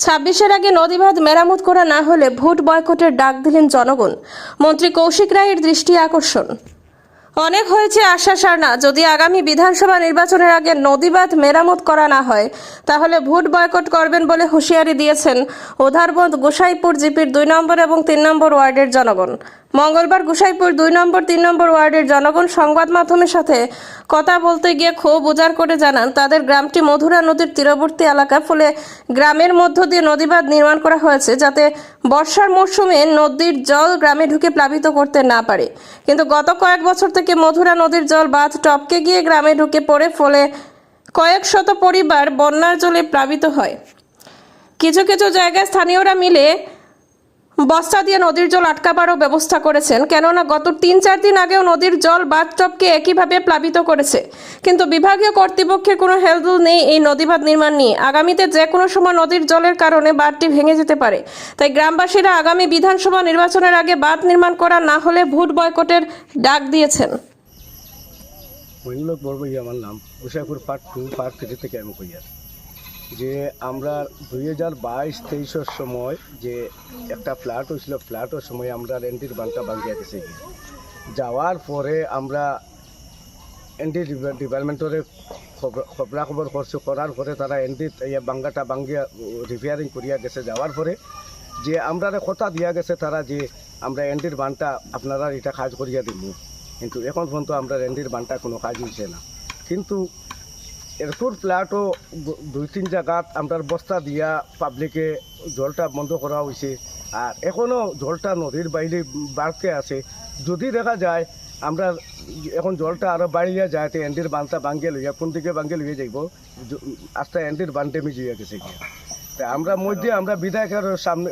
ছাব্বিশের আগে নদীবাঁধ মেরামত করা না হলে ভোট বয়কটের ডাক দিলেন জনগণ। মন্ত্রী কৌশিক রায়ের দৃষ্টি আকর্ষণ। অনেক হয়েছে আশ্বাস আর না, যদি আগামী বিধানসভা নির্বাচনের আগে নদীবাঁধ মেরামত করা না হয় তাহলে ভোট বয়কট করবেন বলে হুঁশিয়ারি দিয়েছেন উধারবন্দ গোসাইপুর জিপির 2 নম্বর এবং 3 নম্বর ওয়ার্ডের জনগণ। মঙ্গলবার গোসাইপুর 2 নম্বর 3 নম্বর ওয়ার্ডের জনগণ সংবাদ মাধ্যমের সাথে কথা বলতে গিয়ে ক্ষোভ উজাড় করে জানান তাদের গ্রামটি মধুরা নদীর তীরবর্তী এলাকা, ফলে গ্রামের মধ্য দিয়ে নদীবাঁধ নির্মাণ করা হয়েছে যাতে বর্ষার মৌসুমে নদীর জল গ্রামে ঢুকে প্লাবিত করতে না পারে। কিন্তু গত কয়েক বছর থেকে মধুরা নদীর জল বাঁধ টপকে গিয়ে গ্রামে ঢুকে পড়ে, ফলে কয়েক শত পরিবার বন্যার জলে প্লাবিত হয়। কিছু কিছু জায়গায় স্থানীয়রা মিলে বস্তা দিয়ে নদীর জল আটকাবারও ব্যবস্থা করেছেন, কেননা গত 3-4 দিন আগেও নদীর জল বাঁধ টপকে একইভাবে প্লাবিত করেছে। কিন্তু বিভাগীয় কর্তৃপক্ষের কোনো হেলদোল নেই এই নদীবাঁধ নির্মাণ নিয়ে। আগামীতে যে কোনো সময় নদীর জলের কারণে বাঁধটি ভেঙে যেতে পারে। তাই গ্রামবাসীরা আগামী বিধানসভা নির্বাচনের আগে বাঁধ নির্মাণ করা না হলে ভোট বয়কটের ডাক দিয়েছেন। মহিনুল বড়বই আমার নাম। গোসাইপুর পার্ট 2 পার্ট 3 থেকে আমি কইয়ার যে আমরা 2022-23 সময় যে একটা ফ্ল্যাট হয়েছিল, ফ্ল্যাটের সময় আমরা এনডির বানটা ভাঙ্গিয়া গেছে। যাওয়ার পরে আমরা এনডি ডিপার্টমেন্টের খবর করছো, করার পরে তারা এনডির বাঙ্গাটা ভাঙ্গিয়া রিপেয়ারিং করিয়া গেছে। যাওয়ার পরে যে আমরা কথা দিয়া গেছে তারা যে আমরা এনডির বানটা আপনারা এটা কাজ করিয়া দিব, কিন্তু এখন পর্যন্ত আমরা এনডির বানটা কোনো কাজ হয়েছে না। কিন্তু এরপর ফ্ল্যাটও 2-3 জায়গাত আমরা বস্তা দিয়া পাবলিকে জলটা বন্ধ করা হয়েছে, আর এখনও জলটা নদীর বাইরে বাড়তে আছে। যদি দেখা যায় আমরা এখন জলটা আরও বাড়িয়া যায় তো এনডির বানটা ভাঙ্গিয়ে লইয়া কোন দিকে ভাঙ্গিয়ে লইয়া যাইব, আস্তে এনডির বান ড্যামেজ হইয়া গেছে গিয়া। তা আমরা মধ্যে আমরা বিধায়কের সামনে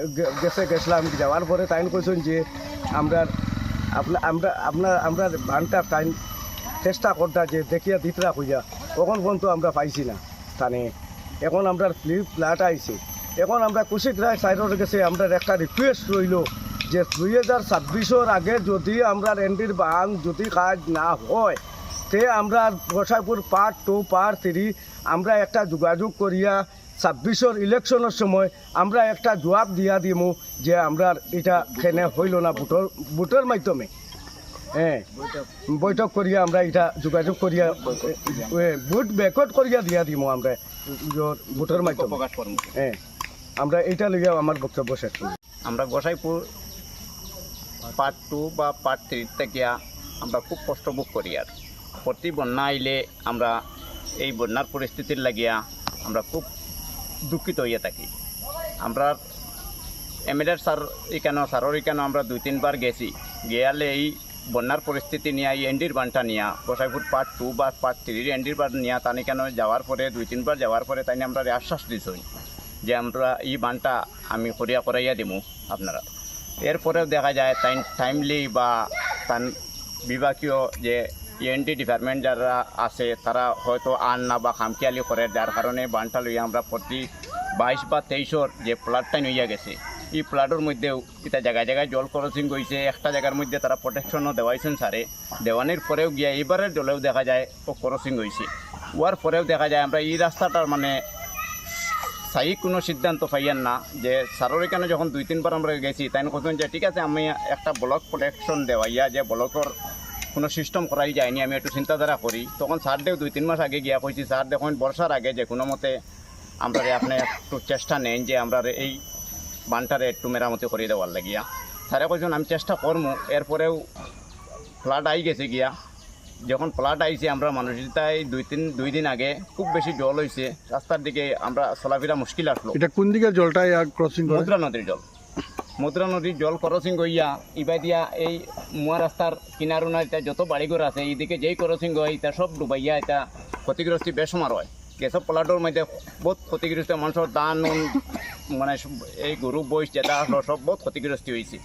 গেছিলাম, যাওয়ার পরে তাইন কইছেন যে আমরা আমরা বানটা টাইম চেষ্টা করতা যে দেখিয়া দিতরা হইয়া, তখন পর্যন্ত আমরা পাইছি না তানে। এখন আমরা ফ্ল্যাট আইছে, এখন আমরা কৌশিক রায় সাইডের কাছে আমরা একটা রিকোয়েস্ট রইল যে 2026-এর আগে যদি আমরা এনডির বান যদি কাজ না হয় তে আমরা গোসাইপুর পার্ট 2 পার্ট 3 আমরা একটা যোগাযোগ করিয়া 26-এর ইলেকশনের সময় আমরা একটা জবাব দিয়া দিমু যে আমরা এটা খেনে হইল না ভোটের মাধ্যমে। হ্যাঁ, বৈঠক করিয়া আমরা এটা যোগাযোগ করিয়া ভোট ব্যাকট করিয়া দিয়া দিব আমরা ভোটের মাধ্যমে। হ্যাঁ, আমরা এটা লইয়া আমার বক্তব্য শেষ করি। আমরা গোসাইপুর পার্ট 2 বা পার্ট 3 থেকে আমরা খুব কষ্ট ভোগ করি। আর প্রতি বন্যা আইলে আমরা এই বন্যার পরিস্থিতির লাগিয়া আমরা খুব দুঃখিত হইয়া থাকি। আমরা এমএলএর স্যারের এখানে আমরা 2-3 বার গেছি, গিয়ালে এই বন্যার পরিস্থিতি নিয়ে এই এনডির বানটা নিয়ে গোসাইপুর পার্ট 2 বা পার্ট 3 এনডির বান নিয়ে তানি কেন যাওয়ার পরে 2-3 বার যাওয়ার পরে তাই আমরা আশ্বাস দিছই যে আমরা এই বানটা আমি করাইয়া দিমু আপনারা। এরপরেও দেখা যায় তাই টাইমলি বা তার বিভাগীয় যে এনডি ডিপার্টমেন্ট যারা আছে তারা হয়তো আন না বা খামখেয়ালি করে, যার কারণে বানটা লইয়া আমরা প্রতি 22 বা 23-এর যে প্লাটটা নিয়ে গেছে এই প্লাটের মধ্যেও এটা জায়গায় জায়গায় জল ক্রসিং হয়েছে। একটা জায়গার মধ্যে তারা প্রোটেকশনও দেওয়াইছেন সারে, দেওয়ানির পরেও গিয়া এইবারের জলেও দেখা যায় ও ক্রসিং হয়েছে। ওয়ার পরেও দেখা যায় আমরা এই রাস্তাটার মানে স্থায়ী কোনো সিদ্ধান্ত পাইয়ান না। যে সারের এখানে যখন 2-3 বার আমরা গেছি তাই কথা যে ঠিক আছে আমি একটা ব্লক প্রোটেকশন দেওয়াইয়া যে ব্লকের কোনো সিস্টেম করাই যায়নি, আমি একটু চিন্তাধারা করি। তখন স্যার দেও 2-3 মাস আগে গিয়া কইছি স্যার দেখুন বর্ষার আগে যে কোনো মতে আমরা আপনি একটু চেষ্টা নেন যে আমরা এই বানটারে একটু মেরামতি করে দেওয়ার লাগিয়া। স্যারে কইছেন আমি চেষ্টা করবো। এরপরেও ফ্লাড আই গেছে গিয়া, যখন ফ্লাড আইছে আমরা মানুষটাই 2 দিন আগে খুব বেশি জল হয়েছে, রাস্তার দিকে আমরা চলাফেরা মুশকিল আসলো। এটা কোন দিকে জলটা ক্রসিং করে? মধুরা নদীর জল ক্রসিং হইয়া ইবাই দিয়া এই মুয়া রাস্তার কিনারুনা এটা যত বাড়িঘর আছে এইদিকে যেই ক্রসিং হয় এটা সব ডুবাইয়া এটা ক্ষতিগ্রস্ত বেসমার হয়। এসব প্লাটের মধ্যে বহুত ক্ষতিগ্রস্ত মানুষের দান মানে এই গরু বইস যেটা আসলো সব বহুত ক্ষতিগ্রস্ত হয়েছে।